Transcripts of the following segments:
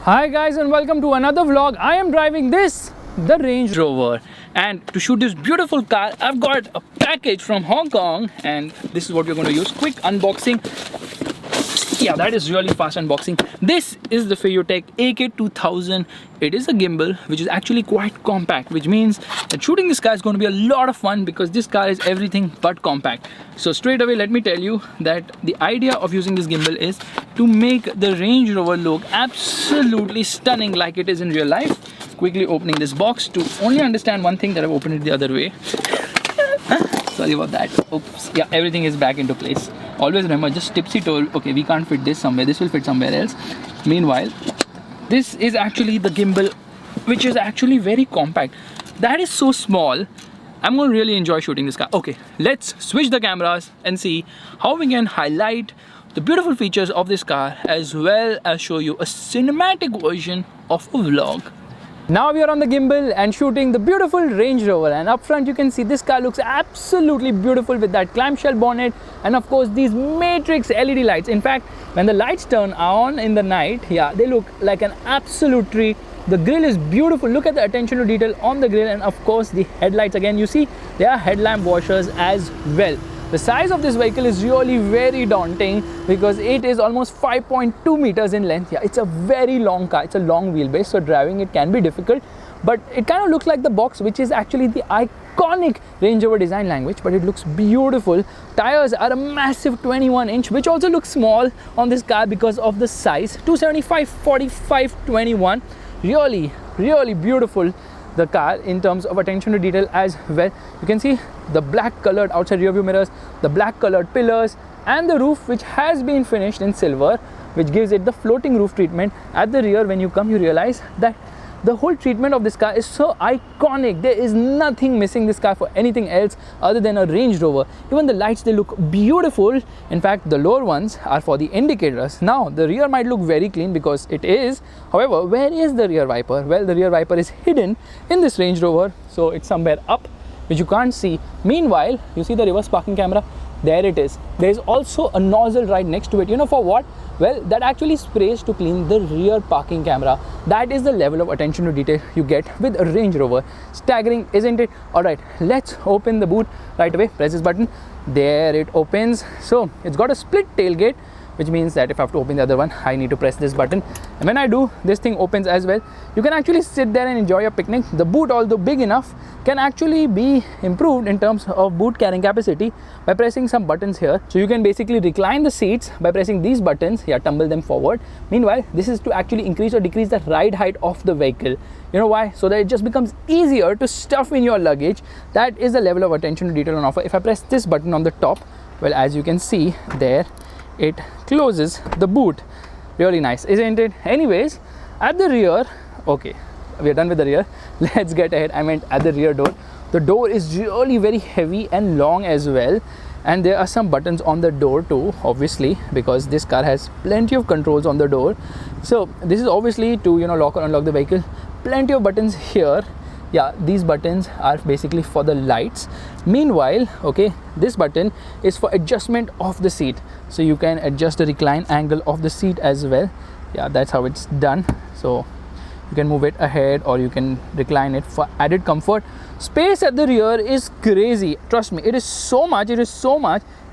Hi guys and welcome to another vlog. I am driving the Range Rover, and to shoot this beautiful car I've got a package from Hong Kong, and this is what we're going to use. Quick unboxing. Yeah, that is really fast unboxing. This is the Faisal AK2000. It is a gimbal which is actually quite compact, which means that shooting this car is going to be a lot of fun because this car is everything but compact. So straight away let me tell you that the idea of using this gimbal is to make the Range Rover look absolutely stunning like it is in real life. Quickly opening this box to only understand one thing, that I've opened it the other way. Sorry about that. Oops. Yeah, everything is back into place. Always remember, just tipsy told, okay, we can't fit this somewhere, this will fit somewhere else. Meanwhile, this is actually the gimbal, which is actually very compact. That is so small. I'm going to really enjoy shooting this car. Okay, let's switch the cameras and see how we can highlight the beautiful features of this car as well as show you a cinematic version of a vlog. Now we are on the gimbal and shooting the beautiful Range Rover, and up front you can see this car looks absolutely beautiful with that clamshell bonnet and of course these matrix LED lights. In fact, when the lights turn on in the night, yeah, they look like an absolute treat. The grille is beautiful. Look at the attention to detail on the grille, and of course the headlights again, you see they are headlamp washers as well. The size of this vehicle is really very daunting because it is almost 5.2 meters in length. Yeah, it's a very long car. It's a long wheelbase, so driving it can be difficult. But it kind of looks like the box, which is actually the iconic Range Rover design language, but it looks beautiful. Tires are a massive 21-inch, which also looks small on this car because of the size. 275/45/21. Really beautiful, the car in terms of attention to detail as well. You can see the black colored outside rear view mirrors, the black colored pillars, and the roof, which has been finished in silver, which gives it the floating roof treatment. At the rear, when you come, you realize that the whole treatment of this car is so iconic. There is nothing missing this car for anything else other than a Range Rover. Even the lights, they look beautiful. In fact, the lower ones are for the indicators. Now, the rear might look very clean because it is. However, where is the rear wiper? Well, the rear wiper is hidden in this Range Rover, so it's somewhere up, which you can't see. Meanwhile, you see the reverse parking camera? There it is. There is also a nozzle right next to it. You know for what? Well, that actually sprays to clean the rear parking camera. That is the level of attention to detail you get with a Range Rover. Staggering, isn't it? Alright, let's open the boot right away. Press this button. There it opens. So it's got a split tailgate, which means that if I have to open the other one, I need to press this button. And when I do, this thing opens as well. You can actually sit there and enjoy your picnic. The boot, although big enough, can actually be improved in terms of boot carrying capacity by pressing some buttons here. So you can basically recline the seats by pressing these buttons. Yeah, tumble them forward. Meanwhile, this is to actually increase or decrease the ride height of the vehicle. You know why? So that it just becomes easier to stuff in your luggage. That is the level of attention to detail on offer. If I press this button on the top, well, as you can see there, it closes the boot. Really nice, isn't it? Anyways, at the rear, okay, we are done with the rear. Let's get ahead. I meant at the rear door. The door is really very heavy and long as well, and there are some buttons on the door too, obviously, because this car has plenty of controls on the door. So this is obviously to, you know, lock or unlock the vehicle. Plenty of buttons here. Yeah, these buttons are basically for the lights. Meanwhile, okay, this button is for adjustment of the seat, so you can adjust the recline angle of the seat as well. Yeah, that's how it's done. So you can move it ahead or you can recline it for added comfort. Space at the rear is crazy. Trust me, it is so much.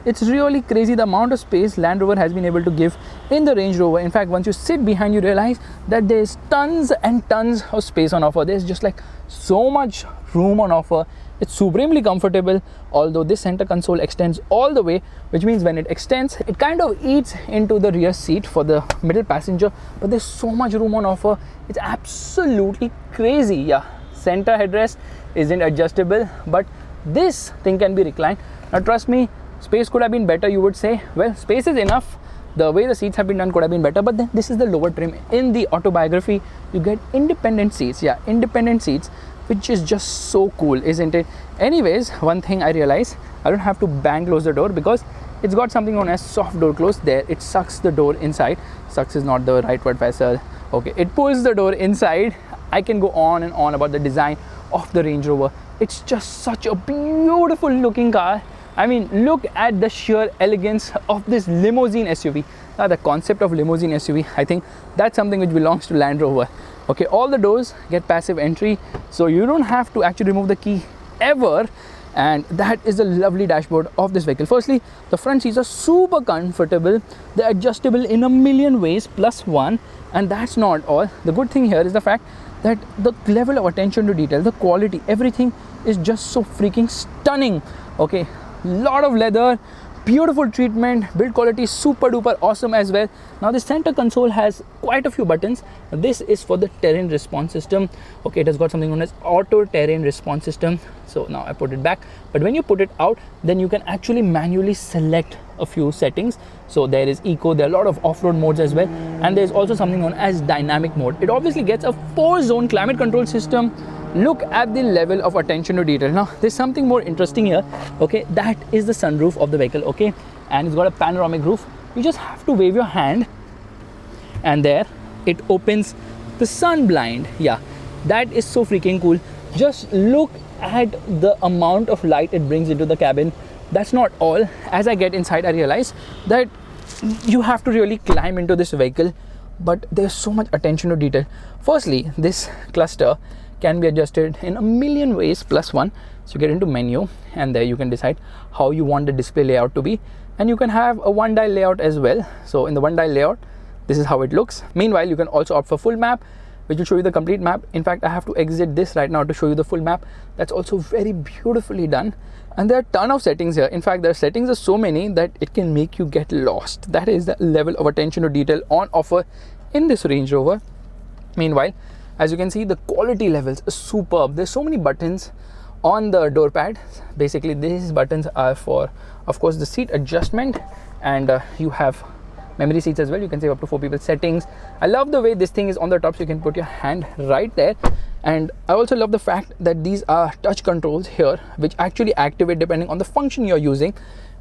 It's really crazy the amount of space Land Rover has been able to give in the Range Rover. In fact, once you sit behind, you realize that there's tons and tons of space on offer. There's just like so much room on offer. It's supremely comfortable, although this center console extends all the way, which means when it extends, it kind of eats into the rear seat for the middle passenger. But there's so much room on offer. It's absolutely crazy. Yeah, center headrest isn't adjustable, but this thing can be reclined. Now trust me, space could have been better, you would say. Well, space is enough. The way the seats have been done could have been better, but then this is the lower trim. In the autobiography, you get independent seats. Yeah, independent seats, which is just so cool, isn't it? Anyways, one thing I realized, I don't have to bang close the door because it's got something known as soft door close. There, it sucks the door inside. Sucks is not the right word, Faisal. Okay, it pulls the door inside. I can go on and on about the design of the Range Rover. It's just such a beautiful looking car. I mean, look at the sheer elegance of this limousine SUV. the concept of limousine SUV, I think that's something which belongs to Land Rover. Okay, all the doors get passive entry, so you don't have to actually remove the key ever. And that is the lovely dashboard of this vehicle. Firstly, the front seats are super comfortable. They're adjustable in a million ways plus one. And that's not all. The good thing here is the fact that the level of attention to detail, the quality, everything is just so freaking stunning. Okay, lot of leather, beautiful treatment, build quality super duper awesome as well. Now the center console has quite a few buttons. This is for the terrain response system. Okay, it has got something known as auto terrain response system. So now I put it back, but when you put it out, then you can actually manually select a few settings. So there is eco, there are a lot of off-road modes as well, and there's also something known as dynamic mode. It obviously gets a 4-zone climate control system. Look at the level of attention to detail. Now there's something more interesting here. Okay, that is the sunroof of the vehicle. Okay, and it's got a panoramic roof. You just have to wave your hand and there it opens the sun blind. Yeah, that is so freaking cool. Just look at the amount of light it brings into the cabin. That's not all. As I get inside, I realize that you have to really climb into this vehicle, but there's so much attention to detail. Firstly, this cluster can be adjusted in a million ways plus one. So you get into menu, and there you can decide how you want the display layout to be, and you can have a one dial layout as well. So in the one dial layout, this is how it looks. Meanwhile, you can also opt for full map, which will show you the complete map. In fact, I have to exit this right now to show you the full map. That's also very beautifully done. And there are a ton of settings here. In fact, the settings are so many that it can make you get lost. That is the level of attention to detail on offer in this Range Rover. Meanwhile, as you can see, the quality levels are superb. There's so many buttons on the door pad. Basically, these buttons are for, of course, the seat adjustment, and you have memory seats as well. You can save up to 4 people. Settings. I love the way this thing is on the top, so you can put your hand right there. And I also love the fact that these are touch controls here, which actually activate depending on the function you're using.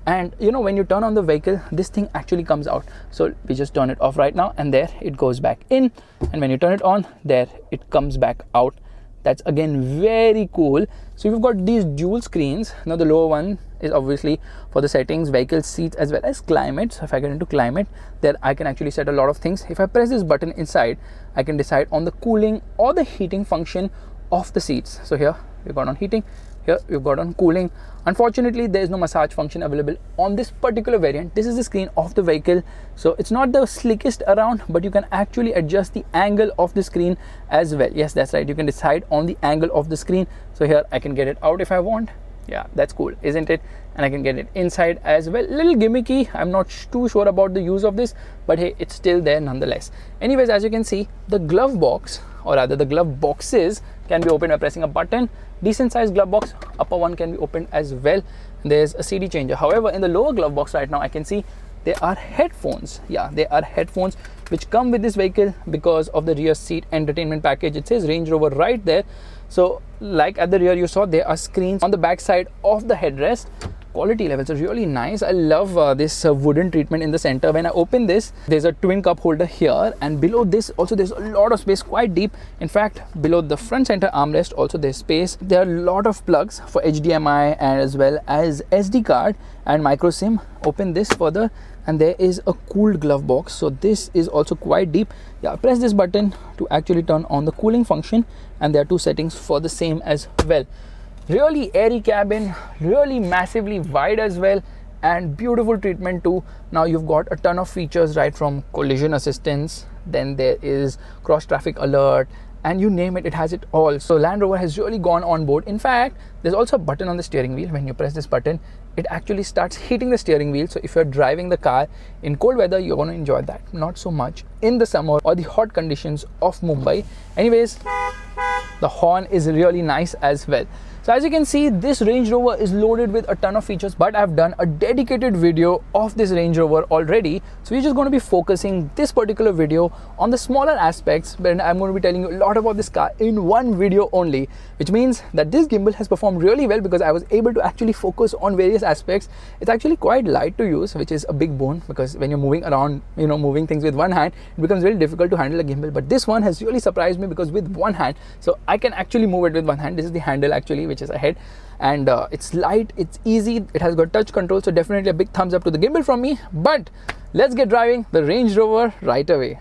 And you know, when you turn on the vehicle, this thing actually comes out. So we just turn it off right now, and there it goes back in. And when you turn it on, there it comes back out. That's again very cool. So you've got these dual screens. Now the lower one is obviously for the settings, vehicle seats, as well as climate. So if I get into climate, there I can actually set a lot of things. If I press this button inside, I can decide on the cooling or the heating function of the seats. So here we've got on heating, here we've got on cooling. Unfortunately, there is no massage function available on this particular variant. This is the screen of the vehicle, so it's not the slickest around, but you can actually adjust the angle of the screen as well. Yes, that's right, you can decide on the angle of the screen. So here I can get it out if I want. Yeah, that's cool, isn't it? And I can get it inside as well. Little gimmicky. I'm not too sure about the use of this, but hey, it's still there nonetheless. Anyways, as you can see, the glove box, or rather the glove boxes, can be opened by pressing a button. Decent sized glove box, upper one can be opened as well. There's a CD changer. However, in the lower glove box right now, I can see there are headphones. Yeah, there are headphones which come with this vehicle because of the rear seat entertainment package. It says Range Rover right there. So like at the rear, you saw there are screens on the back side of the headrest. Quality levels are really nice. I love this wooden treatment in the center. When I open this, there's a twin cup holder here, and below this also there's a lot of space, quite deep. In fact, below the front center armrest also there's space. There are a lot of plugs for HDMI and as well as SD card and micro SIM. Open this further, and there is a cooled glove box. So this is also quite deep. Yeah, press this button to actually turn on the cooling function, and there are 2 settings for the same as well. Really airy cabin, really massively wide as well, and beautiful treatment too. Now you've got a ton of features, right from collision assistance, then there is cross traffic alert, and you name it, it has it all. So Land Rover has really gone on board. In fact, there's also a button on the steering wheel. When you press this button, it actually starts heating the steering wheel. So if you're driving the car in cold weather, you're going to enjoy that. Not so much in the summer or the hot conditions of Mumbai. Anyways, the horn is really nice as well. So as you can see, this Range Rover is loaded with a ton of features, but I've done a dedicated video of this Range Rover already. So we're just going to be focusing this particular video on the smaller aspects, but I'm going to be telling you a lot about this car in one video only, which means that this gimbal has performed really well because I was able to actually focus on various aspects. It's actually quite light to use, which is a big boon, because when you're moving around, you know, moving things with one hand, it becomes really difficult to handle a gimbal. But this one has really surprised me because with one hand, so I can actually move it with one hand. This is the handle actually, which which is ahead, and it's light, it's easy, it has got touch control, so definitely a big thumbs up to the gimbal from me. But let's get driving the Range Rover right away.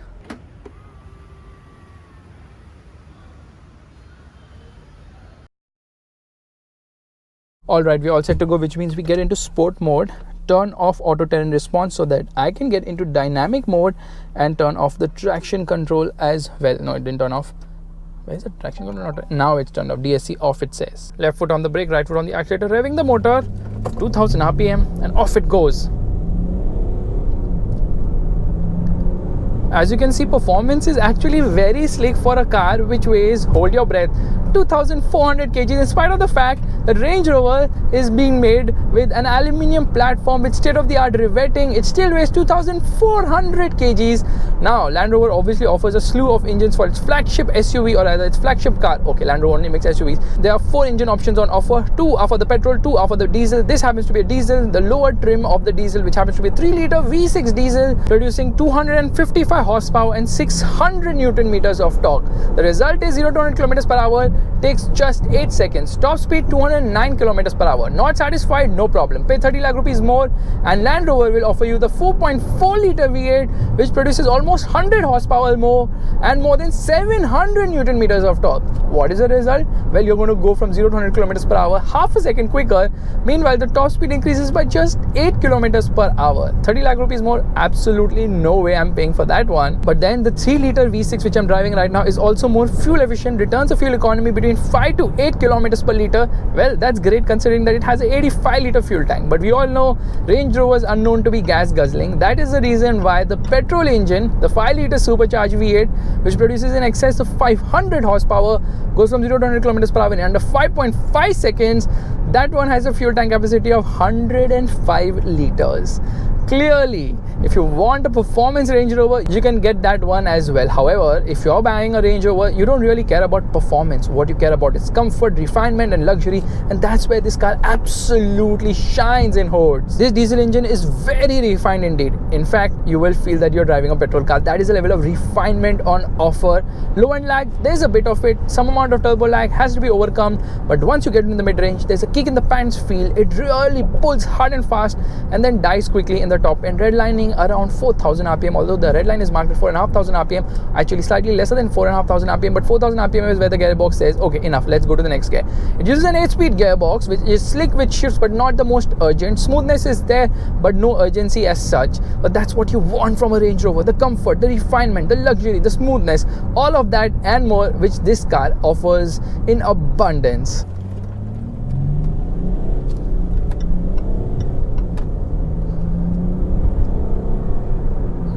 Alright, we're all set to go, which means we get into sport mode, turn off auto terrain response so that I can get into dynamic mode, and turn off the traction control as well. No, it didn't turn off. Where is the traction control? Now it's turned off. DSC off, it says. Left foot on the brake, right foot on the accelerator, revving the motor, 2000 RPM, and off it goes. As you can see, performance is actually very slick for a car which weighs, hold your breath, 2400 kg, in spite of the fact that Range Rover is being made with an aluminium platform with state-of-the-art riveting. It still weighs 2400 kgs. Now, Land Rover obviously offers a slew of engines for its flagship SUV, or rather its flagship car. Okay, Land Rover only makes SUVs. There are 4 engine options on offer. 2 are for the petrol, 2 are for the diesel. This happens to be a diesel, the lower trim of the diesel, which happens to be a 3-litre V6 diesel, producing 255 horsepower and 600 Newton meters of torque. The result is 0 to 100 kilometers per hour takes just 8 seconds. Top speed 209 kilometers per hour. Not satisfied? No problem. Pay 30 lakh rupees more and Land Rover will offer you the 4.4 litre V8, which produces almost 100 horsepower more and more than 700 Newton meters of torque. What is the result? Well, you're going to go from 0 to 100 kilometers per hour half a second quicker. Meanwhile, the top speed increases by just 8 kilometers per hour. 30 lakh rupees more? Absolutely no way I'm paying for that one. But then the 3-litre V6 which I'm driving right now is also more fuel efficient, returns a fuel economy between 5 to 8 kilometers per litre. Well, that's great considering that it has an 85-litre fuel tank. But we all know Range Rovers are known to be gas guzzling. That is the reason why the petrol engine, the 5-litre supercharged V8, which produces in excess of 500 horsepower, goes from 0 to 100 kilometers per hour in under 5.5 seconds. That one has a fuel tank capacity of 105 litres. Clearly, if you want a performance Range Rover, you can get that one as well. However, if you're buying a Range Rover, you don't really care about performance. What you care about is comfort, refinement and luxury, and that's where this car absolutely shines in hordes. This diesel engine is very refined indeed. In fact, you will feel that you're driving a petrol car. That is the level of refinement on offer. Low end lag, there's a bit of it. Some amount of turbo lag has to be overcome, but once you get in the mid-range, there's a kick in the pants feel. It really pulls hard and fast and then dies quickly in the top end, redlining around 4000 RPM, although the red line is marked at 4500 RPM, actually slightly lesser than 4500 RPM, but 4000 RPM is where the gearbox says, okay, enough, let's go to the next gear. It uses an 8-speed gearbox, which is slick with shifts, but not the most urgent. Smoothness is there, but no urgency as such. But that's what you want from a Range Rover, the comfort, the refinement, the luxury, the smoothness, all of that and more, which this car offers in abundance.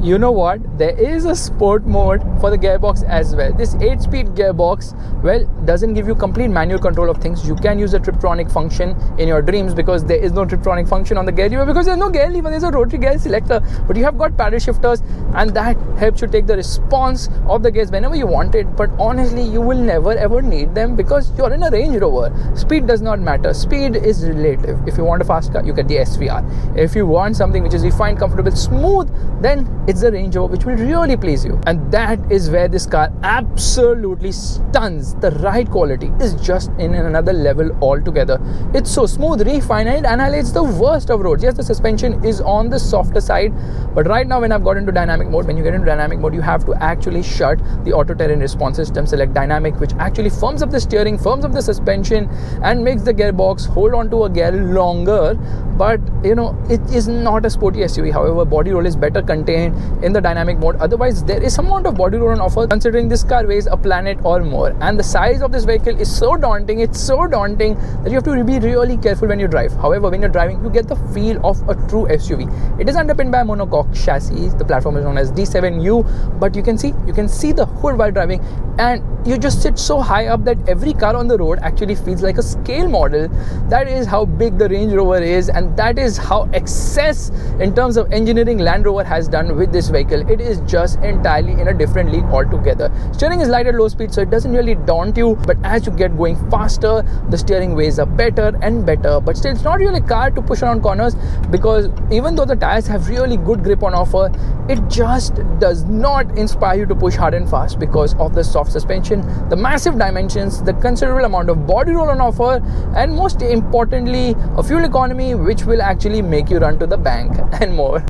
You know what? There is a sport mode for the gearbox as well. This 8-speed gearbox, well, doesn't give you complete manual control of things. You can use a Triptronic function in your dreams, because there is no Triptronic function on the gear lever, because there's no gear lever, there's a rotary gear selector. But you have got paddle shifters, and that helps you take the response of the gears whenever you want it. But honestly, you will never ever need them because you're in a Range Rover. Speed does not matter. Speed is relative. If you want a fast car, you get the SVR. If you want something which is refined, comfortable, smooth, then it's the Range Rover which will really please you. And that is where this car absolutely stuns. The ride quality is just in another level altogether. It's so smooth, refined, and it annihilates the worst of roads. Yes, the suspension is on the softer side, but right now when I've got into dynamic mode, when you get into dynamic mode, you have to actually shut the auto terrain response system, select dynamic, which actually firms up the steering, firms up the suspension, and makes the gearbox hold on to a gear longer. But you know, it is not a sporty SUV. However, body roll is better contained in the dynamic mode. Otherwise, there is some amount of body roll on offer, considering this car weighs a planet or more, and the size of this vehicle is so daunting. It's so daunting that you have to be really careful when you drive. However, when you're driving, you get the feel of a true SUV. It is underpinned by a monocoque chassis. The platform is known as D7U, but you can see the hood while driving, and you just sit so high up that every car on the road actually feels like a scale model. That is how big the Range Rover is, and that is how excess in terms of engineering Land Rover has done with this vehicle. It is just entirely in a different league altogether. Steering is light at low speed, so it doesn't really daunt you, but as you get going faster, the steering weighs up better and better. But still, it's not really a car to push around corners, because even though the tires have really good grip on offer, it just does not inspire you to push hard and fast because of the soft soft suspension, the massive dimensions, the considerable amount of body roll on offer, and most importantly, a fuel economy which will actually make you run to the bank and more.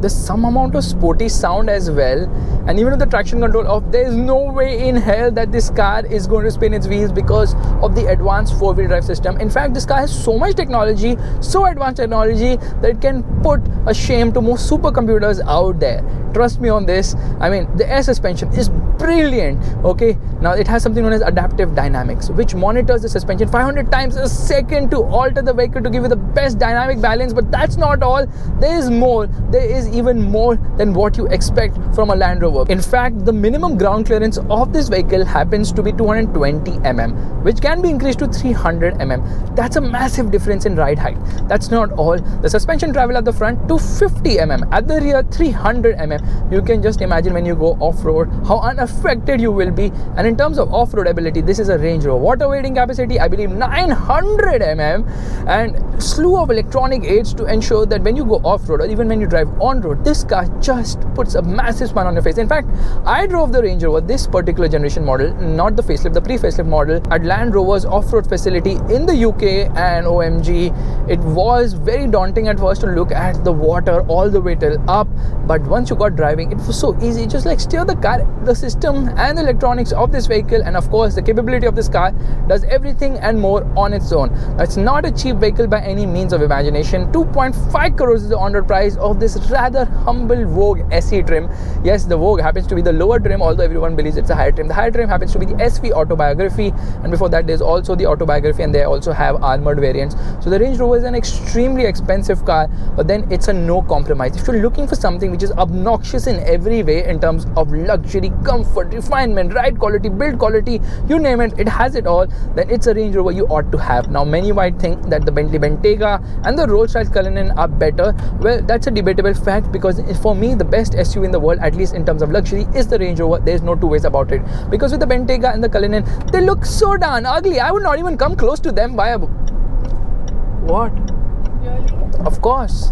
There's some amount of sporty sound as well, and even with the traction control off, there is no way in hell that this car is going to spin its wheels because of the advanced 4-wheel drive system. In fact, this car has so much technology, so advanced technology, that it can put a shame to most supercomputers out there. Trust me on this. I mean, the air suspension is brilliant. Okay, now it has something known as adaptive dynamics, which monitors the suspension 500 times a second to alter the vehicle to give you the best dynamic balance. But that's not all. There is more. There is even more than what you expect from a Land Rover. In fact, the minimum ground clearance of this vehicle happens to be 220 mm, which can be increased to 300 mm. That's a massive difference in ride height. That's not all. The suspension travel at the front to 50 mm, at the rear 300 mm. You can just imagine when you go off-road how unaffected you will be. And in terms of off-road ability, this is a Range Rover. Water weighting capacity, I believe 900 mm, and slew of electronic aids to ensure that when you go off-road or even when you drive on-road, this car just puts a massive smile on your face. In fact, I drove the Range Rover, this particular generation model, not the facelift, the pre-facelift model, at Land Rover's off-road facility in the UK, and OMG, it was very daunting at first to look at the water all the way till up, but once you got driving, it was so easy. Just like steer the car, the system and the electronics of this vehicle, and of course the capability of this car does everything and more on its own. It's not a cheap vehicle by any means of imagination. 2.5 crores is the on-road price of this rather humble Vogue SE trim. Yes, the Vogue happens to be the lower trim, although everyone believes it's a higher trim. The higher trim happens to be the SV Autobiography, and before that there's also the Autobiography, and they also have armored variants. So the Range Rover is an extremely expensive car, but then it's a no compromise. If you're looking for something which is obnoxious in every way in terms of luxury, comfort, refinement, ride quality, build quality, you name it, it has it all, then it's a Range Rover you ought to have. Now, many might think that the Bentley Bentayga and the Rolls-Royce Cullinan are better. Well, that's a debatable fact, because for me, the best SUV in the world, at least in terms of luxury, is the Range Rover. There's no two ways about it. Because with the Bentayga and the Cullinan, they look so darn ugly. I would not even come close to them by a... What? Really? Of course.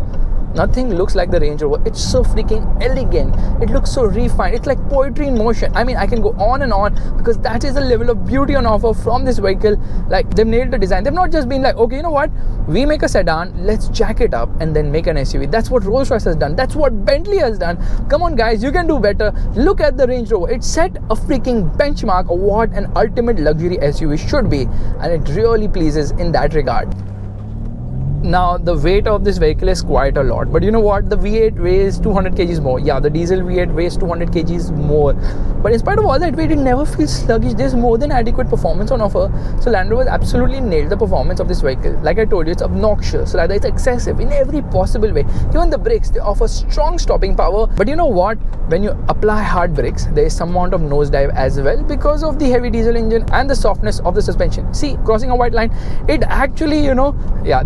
Nothing looks like the Range Rover. It's so freaking elegant. It looks so refined. It's like poetry in motion. I mean, I can go on and on, because that is the level of beauty on offer from this vehicle. Like, they've nailed the design. They've not just been like, okay, you know what? We make a sedan, let's jack it up and then make an SUV. That's what Rolls-Royce has done. That's what Bentley has done. Come on, guys, you can do better. Look at the Range Rover. It set a freaking benchmark of what an ultimate luxury SUV should be, and it really pleases in that regard. Now, the weight of this vehicle is quite a lot, but you know what? The V8 weighs 200 kgs more. Yeah, the diesel V8 weighs 200 kgs more. But in spite of all that weight, it never feels sluggish. There's more than adequate performance on offer. So Land Rover absolutely nailed the performance of this vehicle. Like I told you, it's obnoxious, rather it's excessive in every possible way. Even the brakes, they offer strong stopping power. But you know what? When you apply hard brakes, there is some amount of nosedive as well, because of the heavy diesel engine and the softness of the suspension. See, crossing a white line, it actually,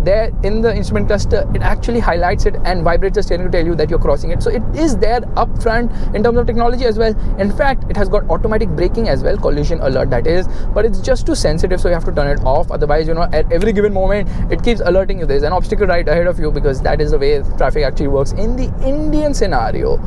there in the instrument cluster, it actually highlights it and vibrates the steering to tell you that you're crossing it. So it is there up front in terms of technology as well. In fact, it has got automatic braking as well, collision alert that is, but it's just too sensitive, so you have to turn it off. Otherwise, at every given moment, it keeps alerting you there's an obstacle right ahead of you, because that is the way traffic actually works in the Indian scenario.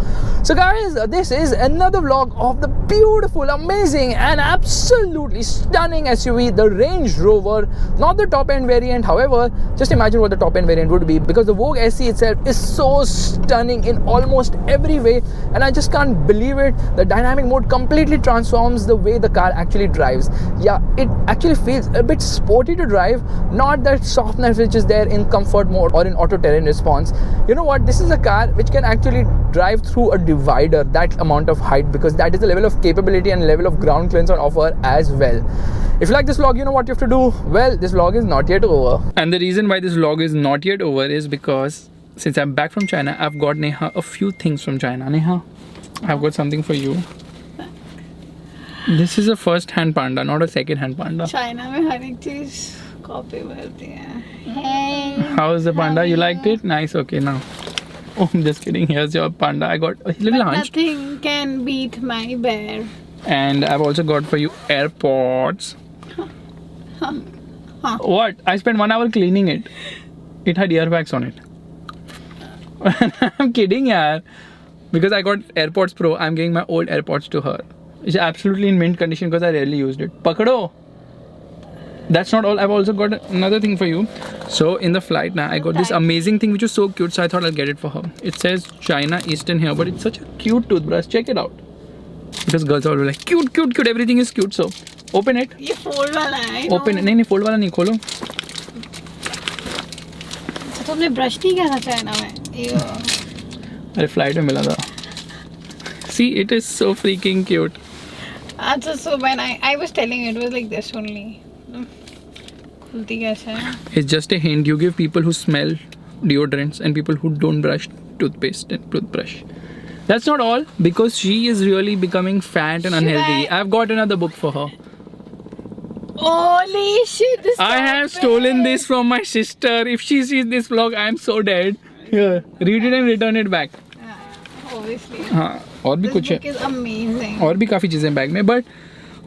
So guys, this is another vlog of the beautiful, amazing and absolutely stunning SUV, the Range Rover. Not the top end variant, however, just imagine what the top end variant would be, because the Vogue SE itself is so stunning in almost every way, and I just can't believe it. The dynamic mode completely transforms the way the car actually drives. Yeah, it actually feels a bit sporty to drive, not that softness which is there in comfort mode or in auto terrain response. You know what? This is a car which can actually drive through a divider, that amount of height, because that is the level of capability and level of ground clearance on offer as well. If you like this vlog, you know what you have to do. Well, this vlog is not yet over. And the reason why this vlog is not yet over is because since I'm back from China, I've got Neha a few things from China. Neha, I've got something for you. This is a first-hand panda, not a second-hand panda. China में हर एक चीज copy करती है. Hey. How is the panda? You liked it? Nice. Okay, now. Oh, I'm just kidding. Here's your panda. I got a little hunched. Nothing can beat my bear. And I've also got for you AirPods. Huh. What? I spent 1 hour cleaning it. It had earwax on it. I'm kidding, yaar. Because I got AirPods Pro, I'm giving my old AirPods to her. It's absolutely in mint condition because I rarely used it. Pakado! That's not all. I've also got another thing for you. So in the flight now, I got this amazing thing which is so cute. So I thought I'll get it for her. It says China Eastern here, but it's such a cute toothbrush. Check it out. Because girls are always like cute, cute, cute. Everything is cute. So open it. ये fold वाला है. Open it. नहीं fold वाला नहीं खोलो. तो तुमने brush नहीं किया था चाइना में? अरे flight में मिला था. See, it is so freaking cute. So when I was telling you, it was like this only. खुलती कैसे है? It's just a hint. You give people who smell deodorants and people who don't brush toothpaste and toothbrush. That's not all, because she is really becoming fat and unhealthy. I've got another book for her. Holy shit! This I have stolen this from my sister. If she sees this vlog, I am so dead. Here, read it and return it back. Obviously. हाँ, और भी कुछ है. This book is amazing. और भी काफी चीजें bag में, but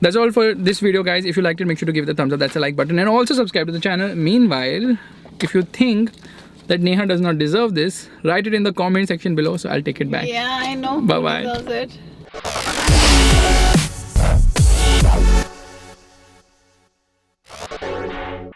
that's all for this video, guys. If you liked it, make sure to give it a thumbs up. That's a like button, and also subscribe to the channel. Meanwhile, if you think that Neha does not deserve this, write it in the comment section below, so I'll take it back. Yeah, I know. Bye bye. Who deserves it?